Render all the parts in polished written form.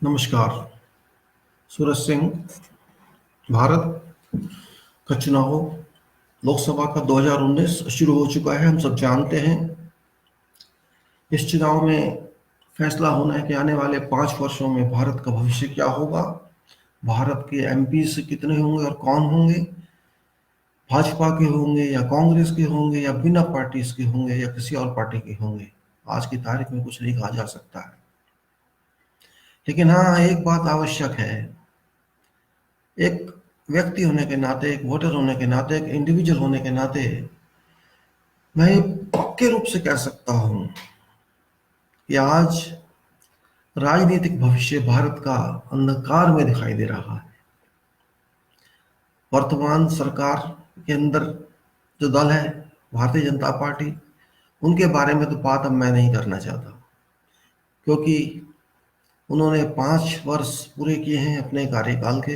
नमस्कार। सूरज सिंह। भारत का चुनाव लोकसभा का 2019 शुरू हो चुका है, हम सब जानते हैं। इस चुनाव में फैसला होना है कि आने वाले 5 वर्षों में भारत का भविष्य क्या होगा, भारत के एमपी कितने होंगे और कौन होंगे, भाजपा के होंगे या कांग्रेस के होंगे या बिना पार्टी के होंगे या किसी और पार्टी के होंगे। आज की तारीख में कुछ नहीं कहा जा सकता है, लेकिन हाँ, एक बात आवश्यक है। एक व्यक्ति होने के नाते, एक वोटर होने के नाते, एक इंडिविजुअल होने के नाते मैं ये पक्के रूप से कह सकता हूं कि आज राजनीतिक भविष्य भारत का अंधकार में दिखाई दे रहा है। वर्तमान सरकार के अंदर जो दल है, भारतीय जनता पार्टी, उनके बारे में तो बात अब मैं नहीं करना चाहता, क्योंकि उन्होंने 5 वर्ष पूरे किए हैं अपने कार्यकाल के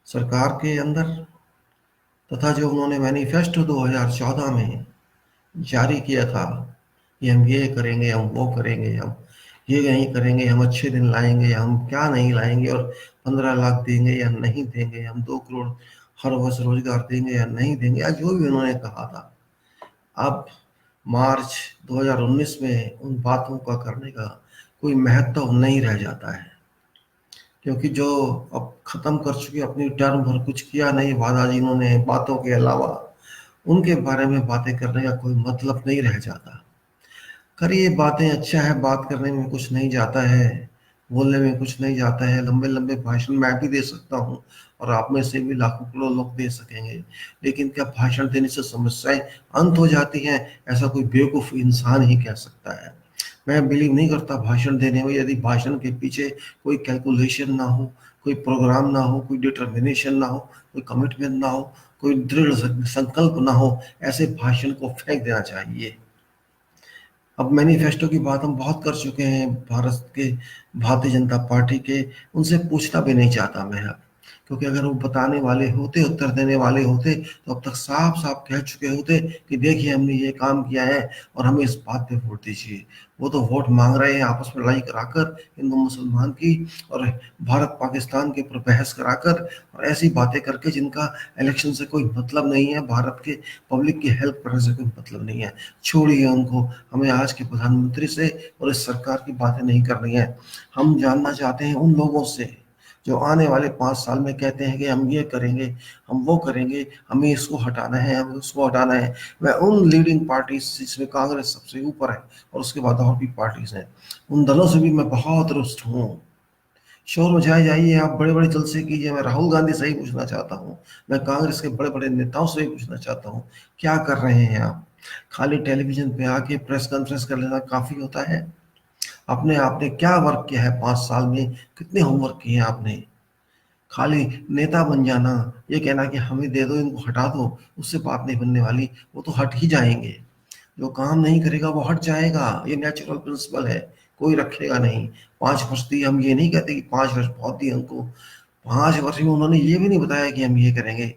सरकार के अंदर, तथा जो उन्होंने मैनिफेस्टो 2014 में जारी किया था कि हम ये करेंगे, हम वो करेंगे, हम ये नहीं करेंगे, हम अच्छे दिन लाएंगे, हम क्या नहीं लाएंगे, और 15 लाख देंगे या नहीं देंगे, हम 2 करोड़ हर वर्ष रोजगार देंगे या नहीं देंगे, या जो भी उन्होंने कहा था। अब मार्च 2019 में उन बातों का करने का कोई महत्व नहीं रह जाता है, क्योंकि जो अब खत्म कर चुके अपनी टर्म भर कुछ किया नहीं वादा जिन्होंने बातों के अलावा, उनके बारे में बातें करने का कोई मतलब नहीं रह जाता। करिए बातें, अच्छा है, बात करने में कुछ नहीं जाता है, बोलने में कुछ नहीं जाता है। लंबे लंबे भाषण मैं भी दे सकता हूँ और आप में से भी लाखों करोड़ लोग दे सकेंगे, लेकिन क्या भाषण देने से समस्याएं अंत हो जाती हैं? ऐसा कोई बेवकूफ इंसान ही कह सकता है। मैं बिलीव नहीं करता भाषण देने में, यदि भाषण के पीछे कोई कैलकुलेशन ना हो, कोई प्रोग्राम ना हो, कोई डिटर्मिनेशन ना हो, कोई कमिटमेंट ना हो, कोई दृढ़ संकल्प ना हो, ऐसे भाषण को फेंक देना चाहिए। अब मैनिफेस्टो की बात हम बहुत कर चुके हैं भारत के, भारतीय जनता पार्टी के। उनसे पूछना भी नहीं चाहता मैं अब, क्योंकि अगर वो बताने वाले होते, उत्तर देने वाले होते, तो अब तक साफ साफ कह चुके होते कि देखिए हमने ये काम किया है और हमें इस बात पे वोट दीजिए। वो तो वोट मांग रहे हैं आपस में लड़ाई कराकर, हिंदू मुसलमान की और भारत पाकिस्तान के ऊपर बहस कराकर, और ऐसी बातें करके जिनका इलेक्शन से कोई मतलब नहीं है, भारत के पब्लिक की हेल्प करने से कोई मतलब नहीं है। छोड़िए उनको, हमें आज के प्रधानमंत्री से और इस सरकार की बातें नहीं करनी है। हम जानना चाहते हैं उन लोगों से जो आने वाले 5 साल में कहते हैं कि हम ये करेंगे, हम वो करेंगे, हमें इसको हटाना है, हमें उसको हटाना है। मैं उन लीडिंग पार्टीज जिसमें कांग्रेस सबसे ऊपर है और उसके बाद और भी पार्टीज हैं, उन दलों से भी मैं बहुत रुष्ट हूँ। शोर मचाए जाइए, आप बड़े बड़े जलसे कीजिए, मैं राहुल गांधी से ही पूछना चाहता हूँ, मैं कांग्रेस के बड़े बड़े नेताओं से ही पूछना चाहता हूँ, क्या कर रहे हैं आप? खाली टेलीविजन पे आके प्रेस कॉन्फ्रेंस कर लेना काफी होता है? आपने आपने क्या वर्क किया है 5 साल में? कितने होमवर्क किए हैं आपने? खाली नेता बन जाना, ये कहना कि हमें दे दो, इनको हटा दो, उससे बात नहीं बनने वाली। वो तो हट ही जाएंगे, जो काम नहीं करेगा वो हट जाएगा, ये नेचुरल प्रिंसिपल है, कोई रखेगा नहीं। 5 वर्ष दिए, हम ये नहीं कहते कि 5 वर्ष बहुत दिए उनको। 5 वर्ष में उन्होंने ये भी नहीं बताया कि हम ये करेंगे।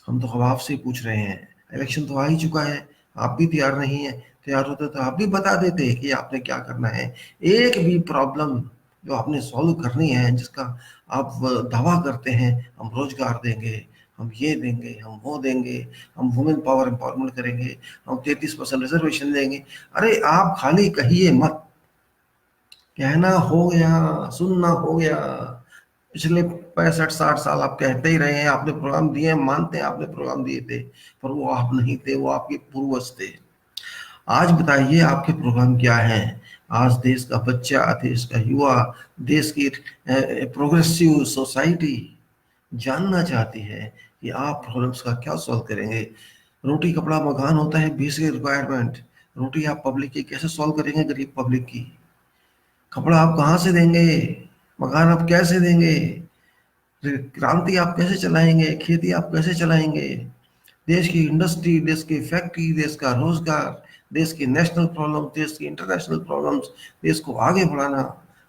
हम तो अब आपसे ही पूछ रहे हैं, इलेक्शन तो आ ही चुका है, आप भी तैयार नहीं है। तैयार होते तो आप भी बता देते कि आपने क्या करना है। एक भी प्रॉब्लम जो आपने सॉल्व करनी है, जिसका आप दावा करते हैं, हम रोजगार देंगे, हम ये देंगे, हम वो देंगे, हम वुमेन पावर एम्पावरमेंट करेंगे, हम 33% रिजर्वेशन देंगे। अरे आप खाली कहिए मत, कहना हो गया, सुनना हो गया। पिछले 65-60 साल आप कहते ही रहे हैं, आपने प्रोग्राम दिए हैं, मानते हैं आपने प्रोग्राम दिए थे, पर वो आप नहीं थे, वो आपके पूर्वज थे। आज बताइए आपके प्रोग्राम क्या हैं? आज देश का बच्चा, देश का युवा, देश की प्रोग्रेसिव सोसाइटी जानना चाहती है कि आप प्रॉब्लम्स का क्या सॉल्व करेंगे। रोटी कपड़ा मकान होता है बेसिक रिक्वायरमेंट, रोटी आप पब्लिक की कैसे सॉल्व करेंगे? गरीब पब्लिक की। कपड़ा आप कहाँ से देंगे? मकान आप कैसे देंगे? क्रांति आप कैसे चलाएंगे? खेती आप कैसे चलाएंगे? देश की इंडस्ट्री, देश की फैक्ट्री, देश का रोजगार, देश की नेशनल प्रॉब्लम, देश की इंटरनेशनल प्रॉब्लम्स, देश को आगे बढ़ाना,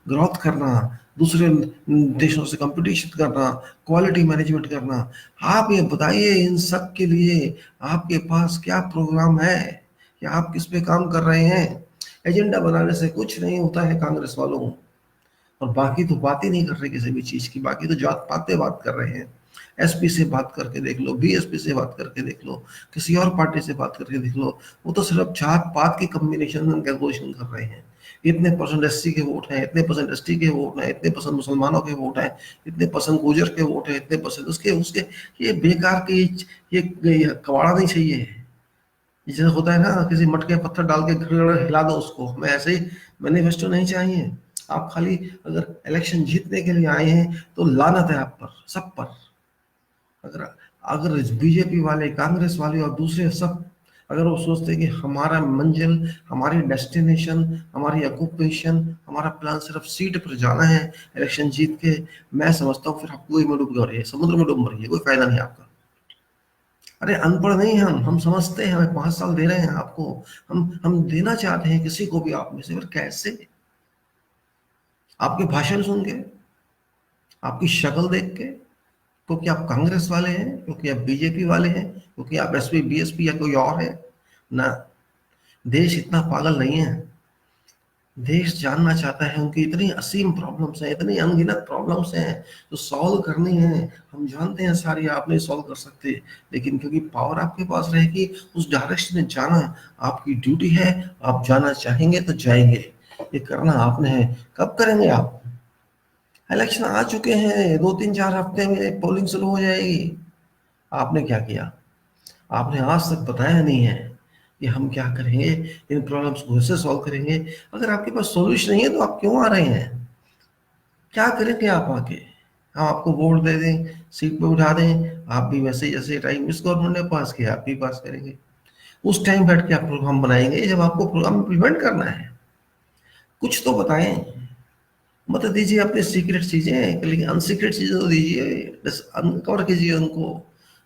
ग्रोथ करना, दूसरे देशों से कंपटीशन करना, क्वालिटी मैनेजमेंट करना। आप ये बताइए, इन सब के लिए आपके पास क्या प्रोग्राम है, या आप किस पे काम कर रहे हैं? एजेंडा बनाने से कुछ नहीं होता है कांग्रेस वालों। और बाकी तो बात ही नहीं कर रहे किसी भी चीज की, बाकी तो जात पात पे बात कर रहे हैं। एसपी से बात करके देख लो, बीएसपी से बात करके देख लो, किसी और पार्टी से बात करके देख लो, वो तो सिर्फ जात पात की कम्बिनेशन में कैलकुलेशन कर रहे हैं। इतने परसेंट एससी के वोट हैं, इतने परसेंट एसटी के वोट हैं, इतने परसेंट मुसलमानों के वोट हैं, इतने परसेंट गुजर के वोट हैं, इतने परसेंट उसके उसके। ये बेकार के ये कबाड़ा नहीं चाहिए। जैसे होता है ना, किसी मटके पत्थर डाल के घर हिला दो उसको, हमें ऐसे ही मैनिफेस्टो नहीं चाहिए। आप खाली अगर इलेक्शन जीतने के लिए आए हैं तो लानत है आप पर, सब पर। अगर अगर बीजेपी वाले, कांग्रेस वाले और दूसरे सब अगर वो सोचते हैं कि हमारा मंजिल, हमारी डेस्टिनेशन, हमारी ऑक्यूपेशन, हमारा प्लान सिर्फ सीट पर जाना है इलेक्शन जीत के, मैं समझता हूँ फिर आप कुएं में डूब गए, समुद्र में डूब मरिए, कोई फायदा नहीं आपका। अरे अनपढ़ नहीं, हम समझते हैं, हमें 5 साल दे रहे हैं आपको, हम देना चाहते हैं किसी को भी आप में से, फिर कैसे? आपके भाषण सुन के, आपकी शक्ल देख के, क्योंकि आप कांग्रेस वाले हैं, क्योंकि आप बीजेपी वाले हैं, क्योंकि आप एसपी बीएसपी या कोई और है ना। देश इतना पागल नहीं है। देश जानना चाहता है, उनकी इतनी असीम प्रॉब्लम्स हैं, इतनी अनगिनत प्रॉब्लम्स हैं जो सॉल्व करनी है। हम जानते हैं सारी आप नहीं सॉल्व कर सकते, लेकिन क्योंकि पावर आपके पास रहेगी, उस डायरेक्शन में जाना आपकी ड्यूटी है। आप जाना चाहेंगे तो जाएंगे, ये करना आपने है। कब करेंगे आप? इलेक्शन आ चुके हैं, 2 3 4 हफ्ते में पोलिंग शुरू हो जाएगी। आपने क्या किया? आपने आज तक बताया नहीं है कि हम क्या करेंगे, इन प्रॉब्लम्स को कैसे सॉल्व करेंगे। अगर आपके पास सॉल्यूशन नहीं है तो आप क्यों आ रहे हैं? क्या करेंगे आप आके? हम आपको वोट दे दें, सीट पे उठा दें, आप भी वैसे जैसे टाइम इस गवर्नमेंट ने पास किया आप भी पास करेंगे। उस टाइम बैठ के आप प्रोग्राम बनाएंगे जब आपको प्रोग्राम इम्प्लीमेंट करना है। कुछ तो बताएं, मत दीजिए अपने सीक्रेट चीजें, लेकिन अनसीक्रेट चीजें तो दीजिए, बस अनकवर कीजिए उनको,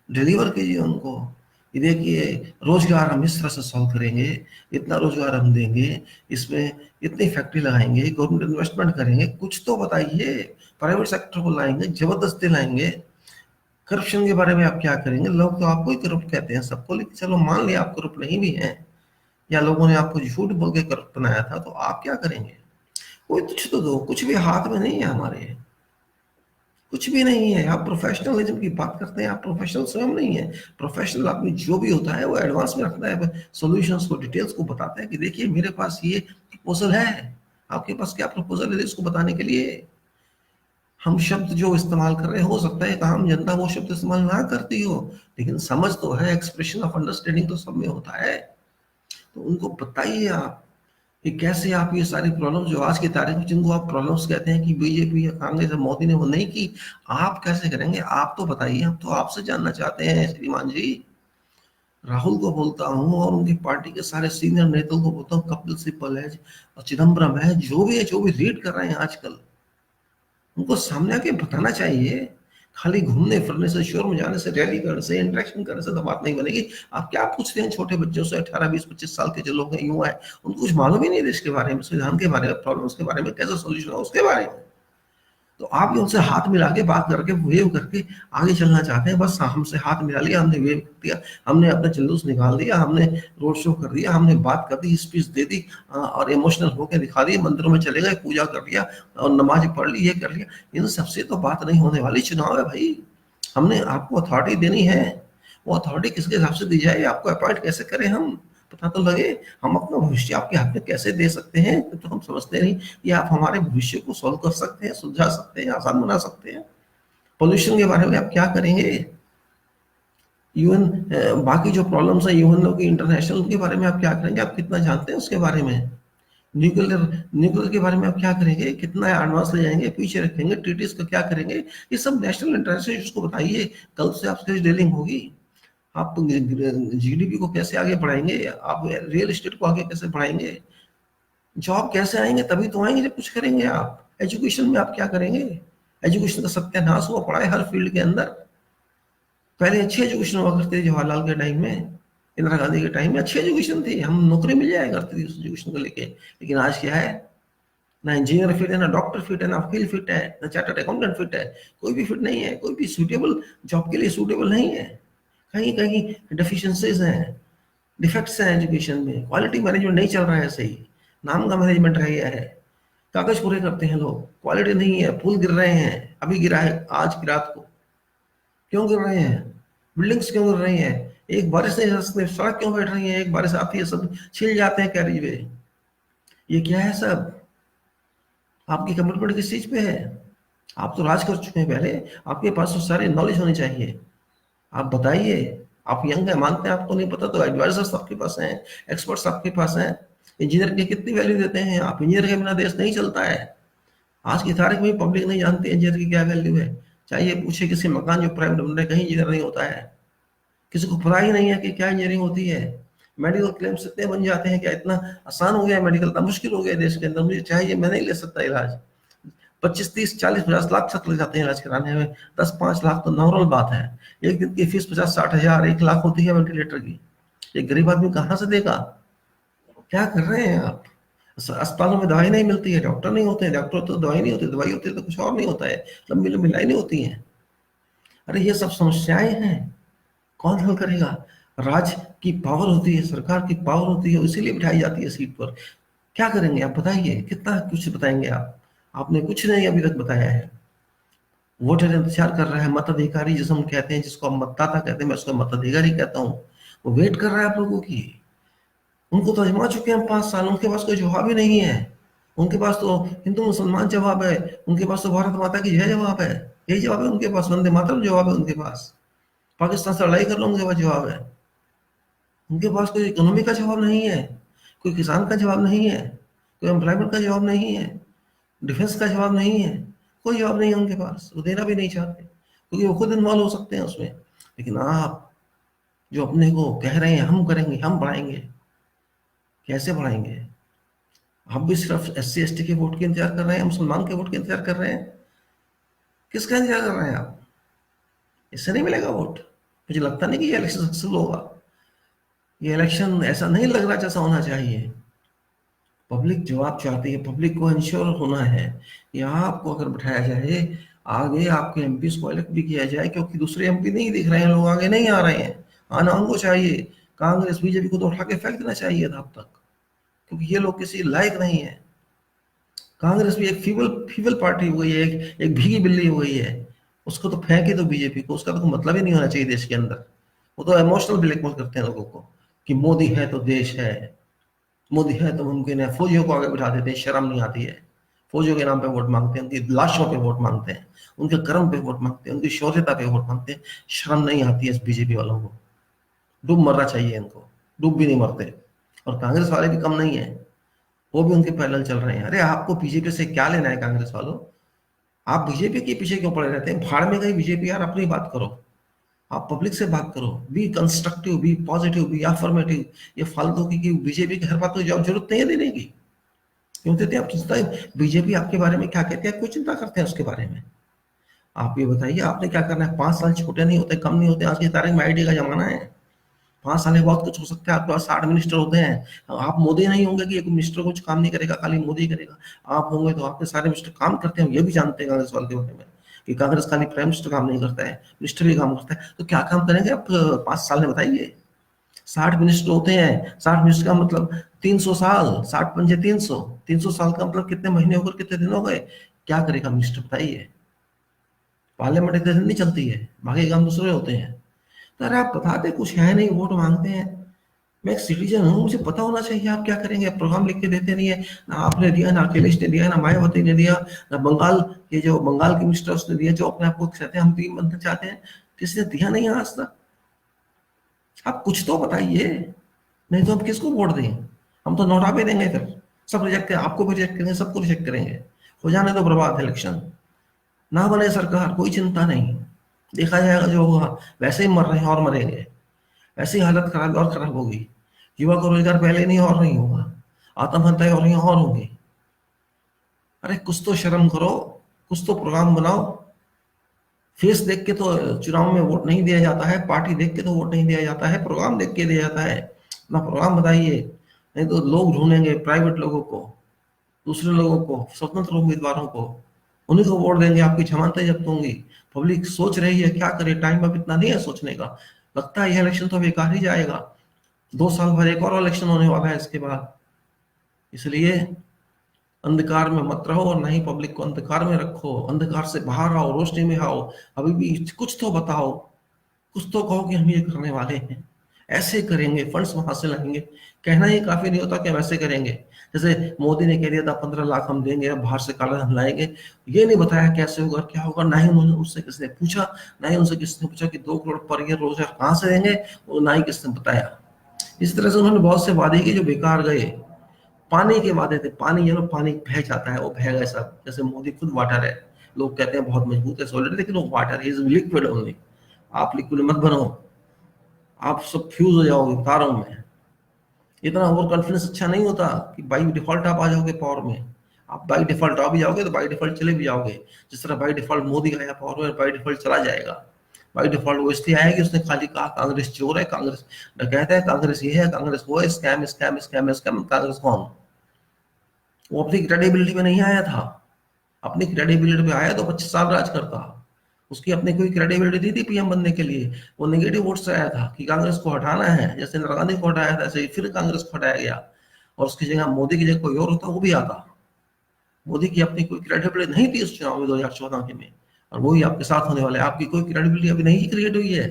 डिलीवर कीजिए उनको। ये देखिए, रोजगार हम इस तरह से सॉल्व करेंगे, इतना रोजगार हम देंगे, इसमें इतनी फैक्ट्री लगाएंगे, गवर्नमेंट इन्वेस्टमेंट करेंगे, कुछ तो बताइए। प्राइवेट सेक्टर को लाएंगे, जबरदस्ती लाएंगे। करप्शन के बारे में आप क्या करेंगे? लोग तो आपको ही करप्ट कहते हैं सबको, लेकिन चलो मान लिया आप करप्ट नहीं भी हैं, या लोगों ने आपको झूठ बोल के करप्ट बनाया था, तो आप क्या करेंगे? कोई कुछ तो दो, कुछ भी हाथ में नहीं है हमारे, कुछ भी नहीं है। आप प्रोफेशनलिज्म की बात करते हैं, आप प्रोफेशनल स्वयं नहीं है। प्रोफेशनल आदमी जो भी होता है वो एडवांस में रखता है सॉल्यूशंस को, डिटेल्स को बताता है कि देखिए मेरे पास ये प्रपोजल है, आपके पास क्या प्रपोजल है इसको बताने के लिए। हम शब्द जो इस्तेमाल कर रहे हैं, हो सकता है आम जनता वो शब्द इस्तेमाल ना करती हो, लेकिन समझ तो है, एक्सप्रेशन ऑफ अंडरस्टैंडिंग तो सब में होता है। तो उनको बताइए आप कि कैसे आप ये सारी प्रॉब्लम जो आज की तारीख में, जिनको आप प्रॉब्लम्स कहते हैं कि बीजेपी या कांग्रेस या मोदी ने वो नहीं की, आप कैसे करेंगे? आप तो बताइए, हम तो आपसे जानना चाहते हैं श्रीमान जी। राहुल को बोलता हूँ और उनकी पार्टी के सारे सीनियर नेताओं को बोलता हूँ, कपिल सिब्बल है और चिदम्बरम है, जो भी है, जो भी रीड कर रहे हैं आजकल, उनको सामने आके बताना चाहिए। खाली घूमने फिरने से, शोर में जाने से, रैली करने से, इंटरेक्शन करने से तो बात नहीं बनेगी। आप क्या पूछते हैं छोटे बच्चों से, 18 20 25 साल के जो लोग हैं, युवा है, उनको कुछ मालूम ही नहीं देश के बारे में, संविधान के बारे में, प्रॉब्लम्स के बारे में, कैसे सोल्यूशन हो उसके बारे में। तो आप भी उनसे हाथ मिला के बात करके वेव करके आगे चलना चाहते हैं। बस हमसे हाथ मिला लिया, हमने वेव कर दिया, हमने अपना जुलूस निकाल दिया, हमने रोड शो कर दिया, हमने बात कर दी, स्पीच दे दी, और इमोशनल होकर दिखा दिए, मंदिरों में चले गए, पूजा कर लिया और नमाज पढ़ ली, ये कर लिया। इन सबसे तो बात नहीं होने वाली। चुनाव है भाई, हमने आपको अथॉरिटी देनी है। वो अथॉरिटी किसके हिसाब से दी जाए, आपको अपॉइंट कैसे करें हम, पता तो लगे। हम अपना भविष्य आपके हाथ में कैसे दे सकते हैं, तो हम समझते नहीं कि आप हमारे भविष्य को सॉल्व कर सकते हैं, सुलझा सकते हैं, आसान बना सकते हैं। पोल्यूशन के बारे में आप क्या करेंगे? यूएन, बाकी जो प्रॉब्लम्स है यूएन की, इंटरनेशनल, उनके बारे में आप क्या करेंगे? आप कितना जानते हैं उसके बारे में? न्यूक्लियर न्यूक्लियर के बारे में आप क्या करेंगे? कितना एडवांस ले जाएंगे, पीछे रखेंगे? ट्रीटीज का क्या करेंगे? ये सब नेशनल इंटरेस्ट है, उसको बताइए। कल से आपसे डीलिंग होगी। आप जीडीपी को कैसे आगे बढ़ाएंगे? आप रियल एस्टेट को आगे कैसे बढ़ाएंगे? जॉब कैसे आएंगे? तभी तो आएंगे जब कुछ करेंगे आप। एजुकेशन में आप क्या करेंगे? एजुकेशन का सत्यानाश हुआ पड़ा है हर फील्ड के अंदर। पहले अच्छी एजुकेशन हुआ करती थी, जवाहरलाल के टाइम में, इंदिरा गांधी के टाइम में अच्छी एजुकेशन थी, हम नौकरी मिल जाया करती थी उस एजुकेशन को लेके। लेकिन आज क्या है? ना इंजीनियर फिट है, ना डॉक्टर फिट है, ना वकील फिट है, ना चार्टर्ड अकाउंटेंट फिट है। कोई भी फिट नहीं है, कोई भी सूटेबल जॉब के लिए सूटेबल नहीं है। कहीं कहीं डिफिशियंसीज हैं, डिफेक्ट्स हैं एजुकेशन में, क्वालिटी मैनेजमेंट नहीं चल रहा है सही, नाम का मैनेजमेंट रह गया है। कागज पूरे करते हैं लोग, क्वालिटी नहीं है, पुल गिर रहे हैं, अभी गिरा है आज की रात को। क्यों गिर रहे हैं? बिल्डिंग्स क्यों गिर रही हैं? एक बारिश नहीं आ सकती, सड़क क्यों बैठ रही है? एक बारिश आती है सब छिल जाते हैं कैरिज वे। ये क्या है सब? आपकी कमिटमेंट किस चीज पे है? आप तो राज कर चुके हैं पहले, आपके पास तो सारी नॉलेज होनी चाहिए। आप बताइए। आप यंग है, मानते हैं आपको नहीं पता, तो एडवाइजर्स आपके पास हैं, एक्सपर्ट्स आपके पास हैं। इंजीनियर की कितनी वैल्यू देते हैं आप? इंजीनियर के बिना देश नहीं चलता है। आज की तारीख में पब्लिक नहीं जानती इंजीनियर की क्या वैल्यू है। चाहिए पूछे किसी मकान जो प्राइवेट बन रहे, कहीं इंजीनियर नहीं होता है। किसी को पता ही नहीं है कि क्या इंजीनियरिंग होती है। मेडिकल क्लेम्स इतने बन जाते हैं, क्या इतना आसान हो गया है? मेडिकल इतना मुश्किल हो गया है देश के अंदर, मुझे चाहिए मैं नहीं ले सकता इलाज। 25 30 40 50 लाख तक लग जाते हैं इलाज कराने में। 10 5 लाख तो नॉर्मल बात है। एक दिन की फीस 50 60 हजार 1 लाख होती है वेंटिलेटर की। एक गरीब आदमी कहाँ से देगा? क्या कर रहे हैं आप? अस्पतालों में दवाई नहीं मिलती है, डॉक्टर नहीं होते हैं, डॉक्टर तो दवाई नहीं होती, दवाई होती है तो कुछ और नहीं होता है, लंबी लंबी लाइनें होती हैं। अरे ये सब समस्याएं हैं, कौन हल करेगा? राज की पावर होती है, सरकार की पावर होती है, इसीलिए बिठाई जाती है सीट पर। क्या करेंगे आप बताइए, कितना कुछ बताएंगे आप? आपने कुछ नहीं अभी तक बताया है। वोटर इंतजार कर रहा है, मताधिकारी जिसे हम कहते हैं, जिसको हम मतदाता कहते हैं, मैं उसको मताधिकारी कहता हूँ। वो वेट कर रहा है आप लोगों की। उनको तो आजमा चुके हैं हम 5 साल, उनके पास कोई जवाब ही नहीं है। उनके पास तो हिंदू मुसलमान जवाब है, उनके पास तो भारत माता की जय जवाब है, यही जवाब है उनके पास, वंदे मातरम जवाब है उनके पास। पाकिस्तान से लड़ाई कर लो, उनके पास जवाब है। उनके पास कोई इकोनॉमी का जवाब नहीं है, कोई किसान का जवाब नहीं है, कोई एम्प्लॉयमेंट का जवाब नहीं है, डिफेंस का जवाब नहीं है। कोई जवाब नहीं है उनके पास, वो देना भी नहीं चाहते क्योंकि वो खुद इन्वॉल्व हो सकते हैं उसमें। लेकिन आप जो अपने को कह रहे हैं हम करेंगे, हम बढ़ाएंगे, कैसे बढ़ाएंगे? आप भी सिर्फ SC ST के वोट के इंतजार कर रहे हैं, मुसलमान के वोट के इंतजार कर रहे हैं? किसका इंतजार कर रहे हैं आप? इससे नहीं मिलेगा वोट। मुझे लगता नहीं कि ये इलेक्शन सक्सेसफुल होगा। ये इलेक्शन ऐसा नहीं लग रहा जैसा होना चाहिए। पब्लिक जवाब चाहती है, पब्लिक को इंश्योर होना है कि आपको अगर बिठाया जाए, आगे आपके एमपी को इलेक्ट भी किया जाए, क्योंकि दूसरे एमपी नहीं दिख रहे हैं, लोग आगे नहीं आ रहे हैं। आना उनको चाहिए। कांग्रेस बीजेपी को तो उठा के फेंक देना चाहिए था अब तक, क्योंकि ये लोग किसी लायक नहीं है। कांग्रेस भी एक फीवल फीवल पार्टी हो गई है, एक भीगी बिल्ली हो गई है। उसको तो फेंक ही दो बीजेपी को, उसका तो कोई मतलब ही नहीं होना चाहिए देश के अंदर। वो तो इमोशनल ब्लैकमेल करते हैं लोगों को कि मोदी है तो देश है, मोदी है तो मुमकिन है। फौजियों को आगे बिठा देते हैं, शर्म नहीं आती है। फौजियों के नाम पे वोट मांगते हैं, उनकी लाशों पे वोट मांगते हैं, उनके कर्म पे वोट मांगते हैं, उनकी शौर्यता पे वोट मांगते हैं। शर्म नहीं आती है इस बीजेपी वालों को। डूब मरना चाहिए इनको, डूब भी नहीं मरते। और कांग्रेस वाले भी कम नहीं है, वो भी उनके पैरेलल चल रहे हैं। अरे आपको बीजेपी से क्या लेना है कांग्रेस वालों? आप बीजेपी के पीछे क्यों पड़े रहते हैं? भाड़ में गई बीजेपी यार, अपनी बात करो। आप पब्लिक से बात करो, be constructive, be positive, be affirmative. ये फालतू की बीजेपी की हर बात को जरूरत नहीं है देने की। क्यों देते हैं आप? चिंता बीजेपी आपके बारे में क्या कहते हैं, कोई चिंता करते हैं उसके बारे में? आप ये बताइए आपने क्या करना है? 5 साल छोटे नहीं होते, कम नहीं होते। आज की तारीख में आईटी का जमाना है। 5 साल में बहुत कुछ हो सकता है। आपके पास 60 मिनिस्टर होते हैं। आप मोदी नहीं होंगे कि एक मिनिस्टर कुछ काम नहीं करेगा, खाली मोदी करेगा। आप होंगे तो आपके सारे मिनिस्टर काम करते हैं, ये भी जानते हैं कांग्रेस वाले के बारे में कि कांग्रेस खाली प्राइम मिनिस्टर काम नहीं करता है, मिनिस्टर भी काम करता है। तो क्या काम करेंगे आप 5 साल में बताइए? 60 मिनिस्टर होते हैं, 60 मिनिस्टर का मतलब 300 साल, 60 पंजे 300, 300 साल का मतलब कितने महीने होकर कितने दिन हो गए? क्या करेगा मिनिस्टर बताइए? पार्लियामेंट इतने दिन नहीं चलती है, बाकी काम दूसरे होते हैं। तो अरे आप बताते कुछ है नहीं, वोट मांगते हैं। मैं एक सिटीजन हूँ, मुझे पता होना चाहिए आप क्या करेंगे। आप प्रोग्राम लिख के देते नहीं है, ना आपने दिया, ना अखिलेश ने दिया, ना मायावती ने दिया, ना बंगाल, ये जो बंगाल के मिनिस्टर उसने दिया, जो अपने आप को कहते हैं हम टीम बनना चाहते हैं। किसने दिया नहीं है आज तक। आप कुछ तो बताइए, नहीं तो हम किसको वोट दें? हम तो नोटा पे देंगे फिर। सब रिजेक्ट, आपको भी रिजेक्ट करेंगे, सबको रिजेक्ट करेंगे। हो जाने दो बर्बाद इलेक्शन। ना बने सरकार, कोई चिंता नहीं, देखा जाएगा जो होगा। वैसे ही मर रहे हैं और मरेंगे, ऐसी हालत खराब और खराब होगी। युवा को रोजगार पहले नहीं और नहीं होगा, आत्महत्याएं हो रही हैं और होंगी। अरे कुछ तो शर्म करो, कुछ तो प्रोग्राम बनाओ। फेस देख के तो चुनाव में वोट नहीं दिया जाता है, पार्टी देख के तो वोट नहीं दिया जाता है, प्रोग्राम देख के दिया जाता है। अपना प्रोग्राम बताइए, नहीं तो लोग ढूंढेंगे प्राइवेट लोगों को, दूसरे लोगों को, स्वतंत्र उम्मीदवारों को, उन्हीं को वोट देंगे, आपकी जमानतें जब्त होंगी। पब्लिक सोच रही है क्या करे, टाइम अब इतना नहीं है सोचने का। लगता है यह इलेक्शन तो बेकार ही जाएगा। 2 साल बाद एक और इलेक्शन होने वाला है इसके बाद। इसलिए अंधकार में मत रहो और ना ही पब्लिक को अंधकार में रखो। अंधकार से बाहर आओ, रोशनी में आओ। अभी भी कुछ तो बताओ, कुछ तो कहो कि हम ये करने वाले हैं, ऐसे करेंगे, फंड्स वहां से लाएंगे। कहना ही काफी नहीं होता कि हम ऐसे करेंगे। जैसे मोदी ने कह दिया था 15 लाख हम देंगे, अब बाहर से काला धन लाएंगे। ये नहीं बताया कैसे होगा, क्या होगा, ना ही उन्होंने उससे किसने पूछा, ना ही उनसे किसने पूछा कि 2 करोड़ पर ईयर रोजगार कहाँ से देंगे, और ना ही किसने बताया। इस तरह से उन्होंने बहुत से वादे किए जो बेकार गए। पानी के वादे थे, पानी ये लो, पानी बह जाता है, वो बह गए सब। जैसे मोदी खुद वाटर है, लोग कहते हैं बहुत मजबूत है, सॉलिड, लेकिन वो वाटर इज लिक्विड ओनली। आप लिक्विड मत बनो, आप सब फ्यूज हो जाओगे तारों में। इतना ओवर कॉन्फिडेंस अच्छा नहीं होता कि बाई डिफॉल्ट आप आ जाओगे पावर में। आप बाई डिफॉल्ट आ भी जाओगे तो बाई डिफॉल्ट चले भी जाओगे। जिस तरह बाई डिफॉल्ट मोदी आया पावर में, बाई डिफॉल्ट चला जाएगा। बाई डिफॉल्ट वो इसलिए आया कि उसने खाली कहा कांग्रेस चोर है, कांग्रेस डकैत है, कांग्रेस ये है, कांग्रेस वो है, scam scam scam scam. Congress कौन? वो अपनी क्रेडिबिलिटी में नहीं आया था। अपनी क्रेडिबिलिटी पे आया तो 25 साल राज करता। उसकी अपनी कोई क्रेडिबिलिटी नहीं थी पीएम बनने के लिए। वो नेगेटिव वोट से आया था कि कांग्रेस को हटाना है। जैसे इंदिरा गांधी को हटाया था, ऐसे ही फिर कांग्रेस को हटाया गया, और उसकी जगह मोदी की जगह कोई और होता वो भी आता। मोदी की अपनी कोई क्रेडिबिलिटी नहीं थी उस चुनाव में 2014 के में, और वही आपके साथ होने वाले। आपकी कोई क्रेडिबिलिटी अभी नहीं क्रिएट हुई है।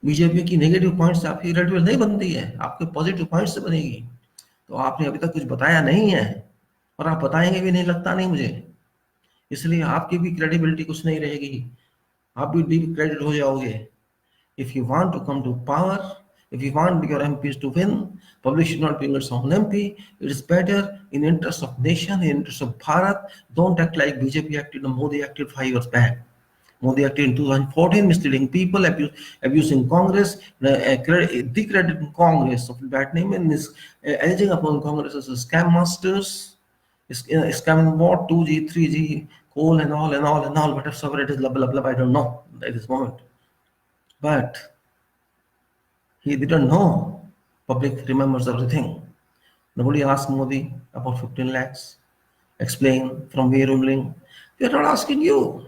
बीजेपी की नेगेटिव पॉइंट से आपकी क्रेडिबिलिटी नहीं बनती है, आपके पॉजिटिव पॉइंट से बनेगी। तो आपने अभी तक कुछ बताया नहीं है, और आप बताएंगे भी नहीं, लगता नहीं मुझे। इसलिए आपकी भी क्रेडिबिलिटी कुछ नहीं रहेगी, आप भी डिक्रेडिट हो जाओगे। If you want to come to power, if you want your MPs to win, public should not bring its own MP. It is better in interest of nation, in interest of Bharat. Don't act like BJP acted or Modi acted 5 years back. Modi acted in 2014, misleading people, abusing Congress, decrediting Congress of bad name, and is alleging upon Congress as a scam masters, scamming what 2G, 3G, coal and all and all and all, whatever it is, blah blah blah. I don't know at this moment, but he didn't know. Public remembers everything. Nobody asked Modi about 15 lakhs. Explain from where ruling. We are not asking you.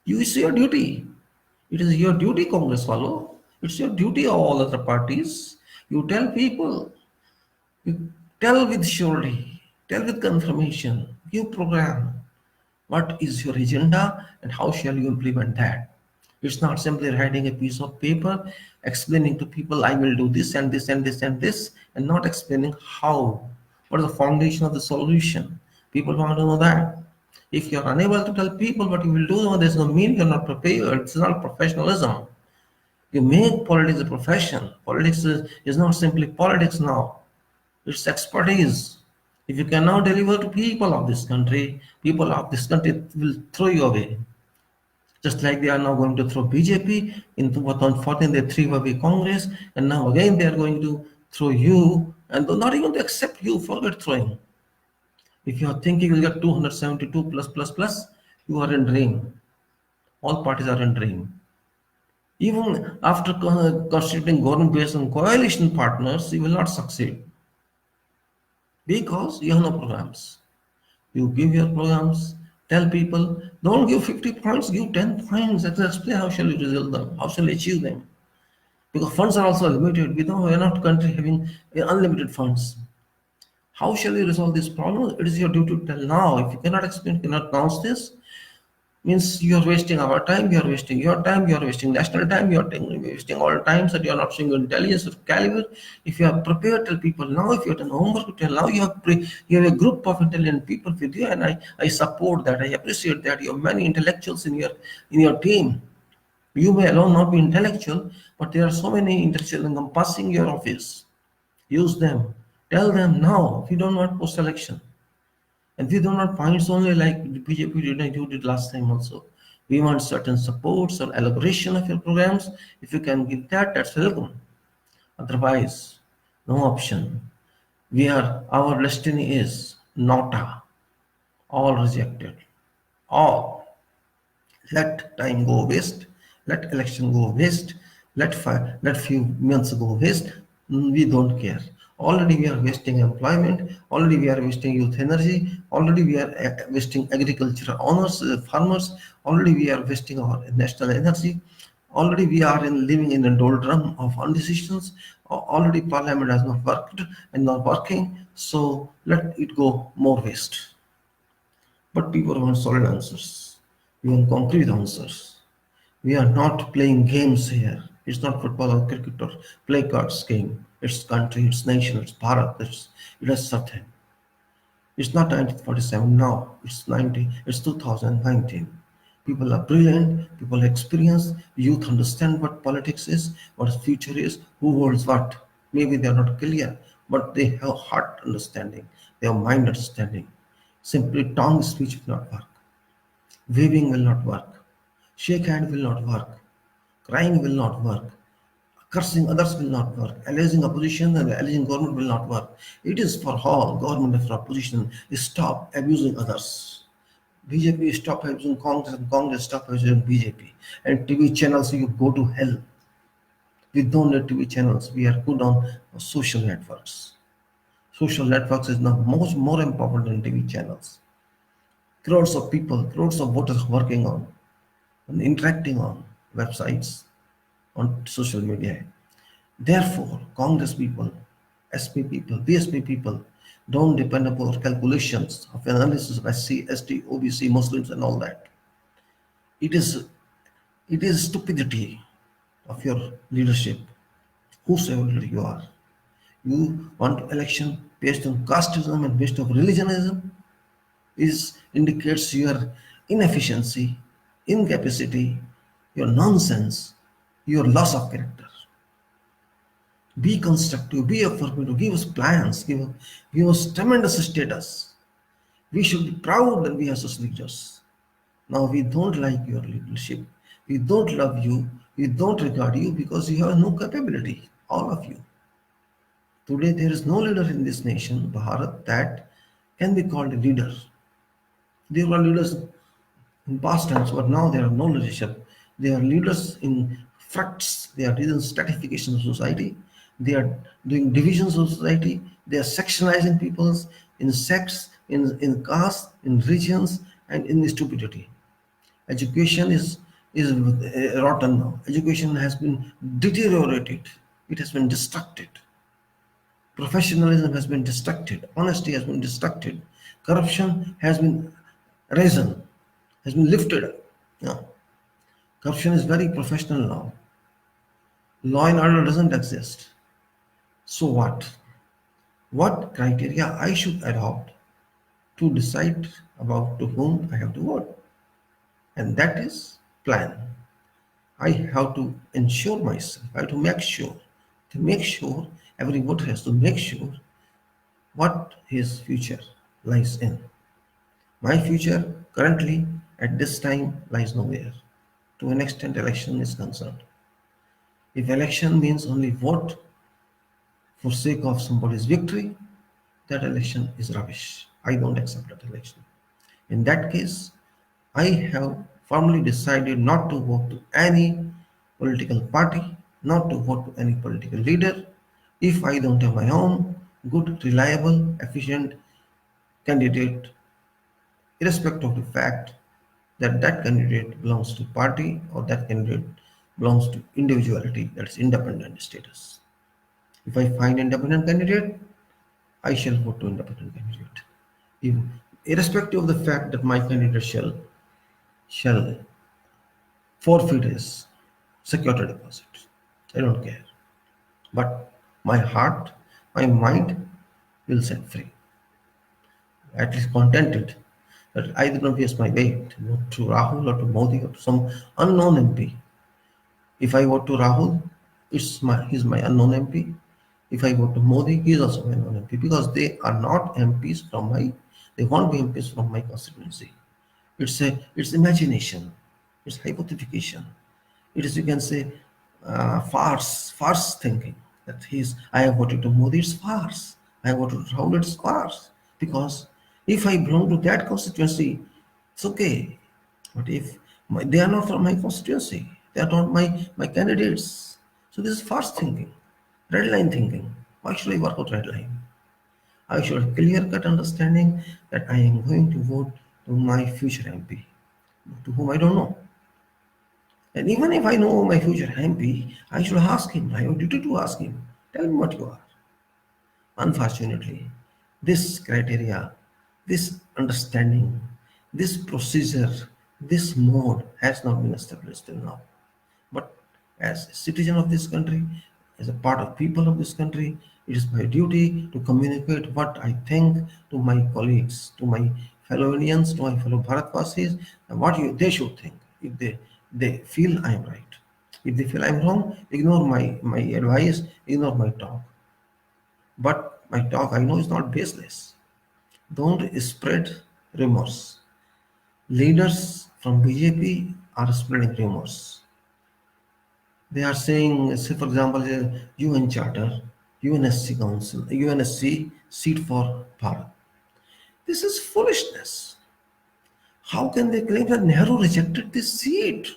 You is your duty. It is your duty, Congress follow. It's your duty of all other parties. You tell people. You tell with surety. Tell with confirmation. Give program. What is your agenda and how shall you implement that? It's not simply writing a piece of paper, explaining to people, I will do this and this and this and this, and not explaining how. What is the foundation of the solution? People want to know that. If you're unable to tell people what you will do, there's no meaning, you're not prepared. It's not professionalism. You make politics a profession. Politics is not simply politics now. It's expertise. If you cannot deliver to people of this country will throw you away. Just like they are now going to throw BJP. In 2014, they threw away Congress, and now again they are going to throw you, and not even to accept you, forget throwing. If you are thinking you'll get 272 plus, you are in dream. All parties are in dream. Even after constituting government based on coalition partners, you will not succeed because you have no programs. You give your programs, tell people, don't give 50 points, give 10 points, and explain how shall you resolve them, how shall you achieve them. Because funds are also limited. We are not a country having unlimited funds. How shall we resolve this problem? It is your duty to tell now. If you cannot explain, cannot announce this, means you are wasting our time, you are wasting your time, you are wasting national time, you are wasting all times that you are not showing intelligence of caliber. If you are prepared, tell people now. If you have done homework, tell now. You have a group of intelligent people with you, and I support that. I appreciate that. You have many intellectuals in your team. You may alone not be intellectual, but there are so many intellectuals encompassing your office. Use them. Tell them now. If you don't want post-election. And we do not points only like the BJP did and you did last time also. We want certain supports or elaboration of your programs. If you can give that, that's welcome. Otherwise, no option. Our destiny is nota. All rejected. All. Let time go waste. Let election go waste. Let few months go waste. We don't care. Already we are wasting employment. Already we are wasting youth energy. Already we are wasting agricultural owners, farmers. Already we are wasting our national energy. Already we are living in a doldrum of undecisions. Already Parliament has not worked and not working. So let it go more waste. But people want solid answers. We want concrete answers. We are not playing games here. It's not football or cricket or play cards game. It's country, it's nation, it's Bharat. It is certain. It's not 1947 now. It's 2019. People are brilliant, people experience, youth understand what politics is, what future is, who holds what. Maybe they are not clear, but they have heart understanding, they have mind understanding. Simply tongue speech will not work. Waving will not work. Shake hand will not work. Crying will not work. Cursing others will not work. Alleging opposition and alleging government will not work. It is for all government and for opposition. Stop abusing others. BJP stop abusing Congress and Congress stop abusing BJP. And TV channels, you go to hell. We don't need TV channels. We are good on social networks. Social networks is now much more important than TV channels. Crores of people, crores of voters working on and interacting on websites, on social media. Therefore, Congress people, SP people, BSP people don't depend upon calculations of analysis of SC, ST, OBC, Muslims, and all that. It is it is stupidity of your leadership, whosoever leader you are. You want election based on casteism and based on religionism is indicates your inefficiency, incapacity, your nonsense, your loss of character. Be constructive, be affirmative, give us plans, give us tremendous status. We should be proud that we have such leaders. Now we don't like your leadership. We don't love you. We don't regard you because you have no capability. All of you. Today there is no leader in this nation, Bharat, that can be called a leader. There were leaders in past times, but now there are no leadership. They are leaders in facts, they are leaders in stratification of society, they are doing divisions of society, they are sectionalizing peoples in sects, in caste, in regions, and in stupidity. Education is rotten now. Education has been deteriorated. It has been destructed. Professionalism has been destructed. Honesty has been destructed. Corruption has been risen, has been lifted. Now, corruption is very professional now. Law and order doesn't exist. So what? What criteria I should adopt to decide about to whom I have to vote? And that is plan. I have to ensure myself, I have to make sure, every voter has to make sure what his future lies in. My future currently at this time lies nowhere. To an extent, election is concerned. If election means only vote for sake of somebody's victory, that election is rubbish. I don't accept that election. In that case, I have firmly decided not to vote to any political party, not to vote to any political leader, if I don't have my own good, reliable, efficient candidate, irrespective of the fact that that candidate belongs to party or that candidate belongs to individuality, that is independent status. If I find independent candidate, I shall vote to independent candidate. If, irrespective of the fact that my candidate shall forfeit his security deposit. I don't care. But my heart, my mind will set free. At least contented that I did not waste my way to vote to Rahul or to Modi or to some unknown MP. If I vote to Rahul, he's my unknown MP. If I vote to Modi, he is also my unknown MP because they are not MPs from my, they won't be MPs from my constituency. It's imagination, it's hypothetication. It is, you can say, farce thinking that I have voted to Modi, it's farce. I have voted to Rahul, it's farce. Because if I belong to that constituency, it's okay. But if they are not from my constituency, they are not my candidates. So this is farce thinking, red line thinking. Why should I work out red line? I should have clear cut understanding that I am going to vote to my future MP, to whom I don't know. And even if I know my future MP, I should ask him. I have a duty to ask him. Tell me what you are. Unfortunately, this criteria, this understanding, this procedure, this mode has not been established till now. But as a citizen of this country, as a part of people of this country, it is my duty to communicate what I think to my colleagues, to my fellow Indians, to my fellow Bharatvasis, and what they should think if they feel I am right. If they feel I'm wrong, ignore my advice, ignore my talk. But my talk I know is not baseless. Don't spread rumors. Leaders from BJP are spreading rumors. They are saying, say for example, UN Charter, UNSC Council, UNSC seat for Bharat. This is foolishness. How can they claim that Nehru rejected this seat?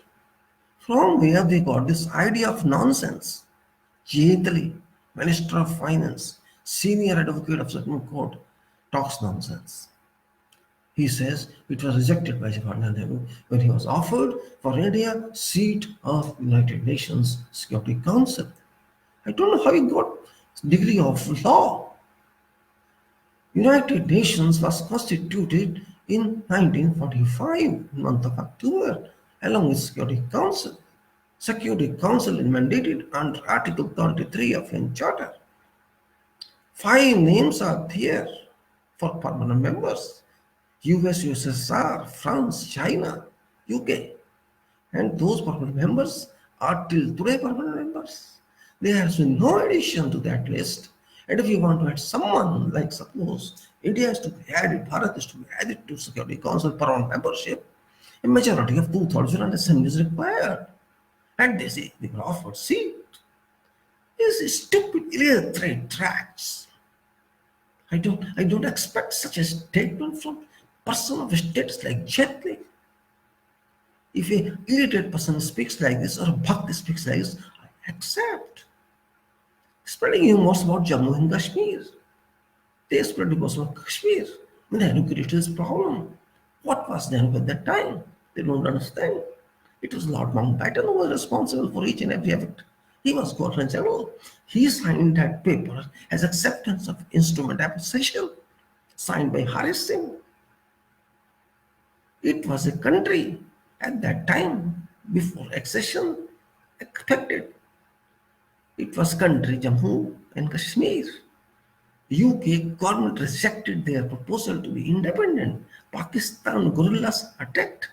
From where they got this idea of nonsense? Jayatali, Minister of Finance, senior advocate of Supreme Court, talks nonsense. He says it was rejected by Jawaharlal Nehru when he was offered for India seat of United Nations Security Council. I don't know how he got degree of law. United Nations was constituted in 1945, month of October, along with Security Council. Security Council is mandated under Article 23 of UN Charter. Five names are there for permanent members: US, USSR, France, China, UK. And those permanent members are till today permanent members. There has been no addition to that list. And if you want to add someone, like suppose India is to be added, Bharat is to be added to Security Council permanent membership, a majority of 2,000 and assembly is required. And they say they were offered seat. These stupid illiterate tracts. I don't expect such a statement from person of status like Jet Li. If a illiterate person speaks like this or a bhakti speaks like this, I accept. Spreading rumors about Jammu and Kashmir. They spread rumors about Kashmir. Nehru created this problem. What was Nehru at that time? They don't understand. It was Lord Mountbatten who was responsible for each and every event. He was Governor General. He signed that paper as acceptance of instrument application, signed by Haris Singh. It was a country at that time before accession affected. It was country Jammu and Kashmir. UK government rejected their proposal to be independent. Pakistan guerrillas attacked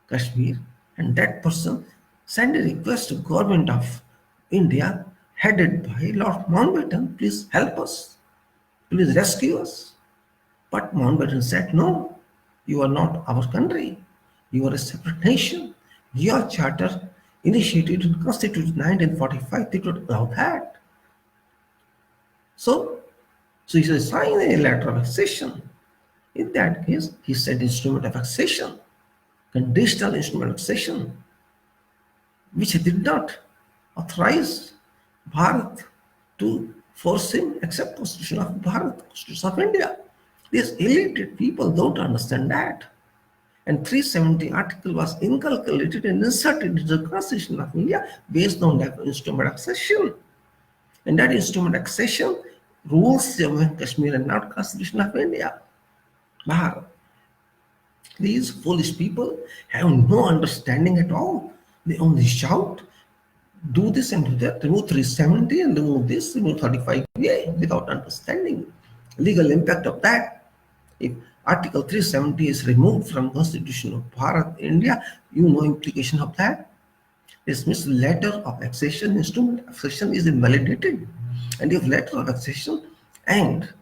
Kashmir, and that person sent a request to government of India headed by Lord Mountbatten, please help us, please rescue us. But Mountbatten said, no, you are not our country. You are a separate nation. Your charter, initiated and constituted 1945, did not allow that. So he said, sign a letter of accession. In that case, he said instrument of accession, conditional instrument of accession, which did not authorize Bharat to force him accept Constitution of Bharat, Constitution of India. These illiterate people don't understand that. And 370 article was inculcated and inserted into the Constitution of India based on that instrument of accession. And that instrument of accession rules Jammu and Kashmir and not Constitution of India. Bharat. These foolish people have no understanding at all. They only shout, do this and do that, remove 370 and remove this, remove 35A without understanding legal impact of that. If Article 370 is removed from Constitution of Bharat, India, you know implication of that. Dismiss letter of accession, instrument of accession is invalidated. And if letter of accession and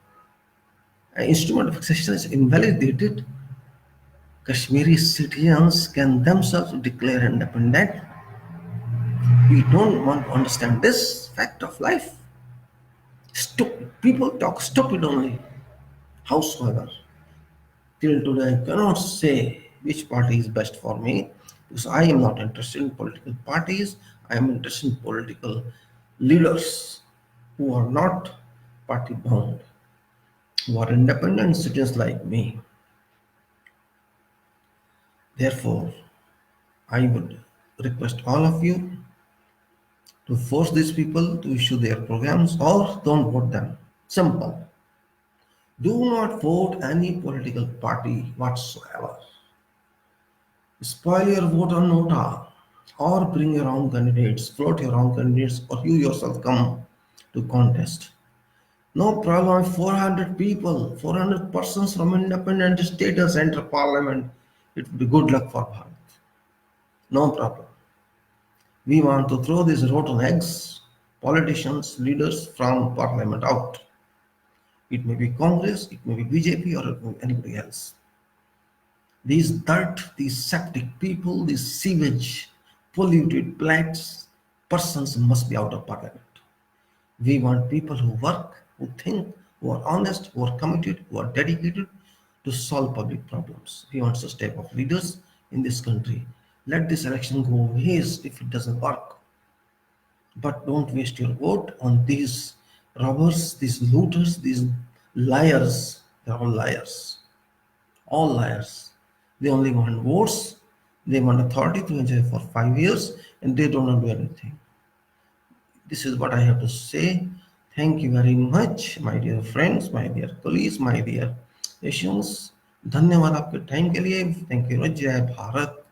instrument of accession is invalidated, Kashmiri citizens can themselves declare independent. We don't want to understand this fact of life. Stupid people talk stupid only. Howsoever, till today I cannot say which party is best for me because I am not interested in political parties. I am interested in political leaders who are not party bound, who are independent citizens like me. Therefore, I would request all of you to force these people to issue their programs or don't vote them. Simple. Do not vote any political party whatsoever. Spoil your vote on Nota or bring your own candidates, float your own candidates, or you yourself come to contest. No problem. 400 people, 400 persons from independent status enter parliament. It would be good luck for Bharat. No problem. We want to throw these rotten eggs, politicians, leaders from parliament out. It may be Congress, it may be BJP, or it may be anybody else. These dirt, these septic people, these sewage, polluted plants, persons must be out of parliament. We want people who work, who think, who are honest, who are committed, who are dedicated to solve public problems. We want such type of leaders in this country. Let this election go waste if it doesn't work. But don't waste your vote on these robbers, these looters, these liars. They're all liars. All liars. They only want votes, they want authority to enjoy for 5 years, and they don't want to do anything. This is what I have to say. Thank you very much, my dear friends, my dear colleagues, my dear Asians. धन्यवाद आपके time के लिए. Thank you. जय भारत.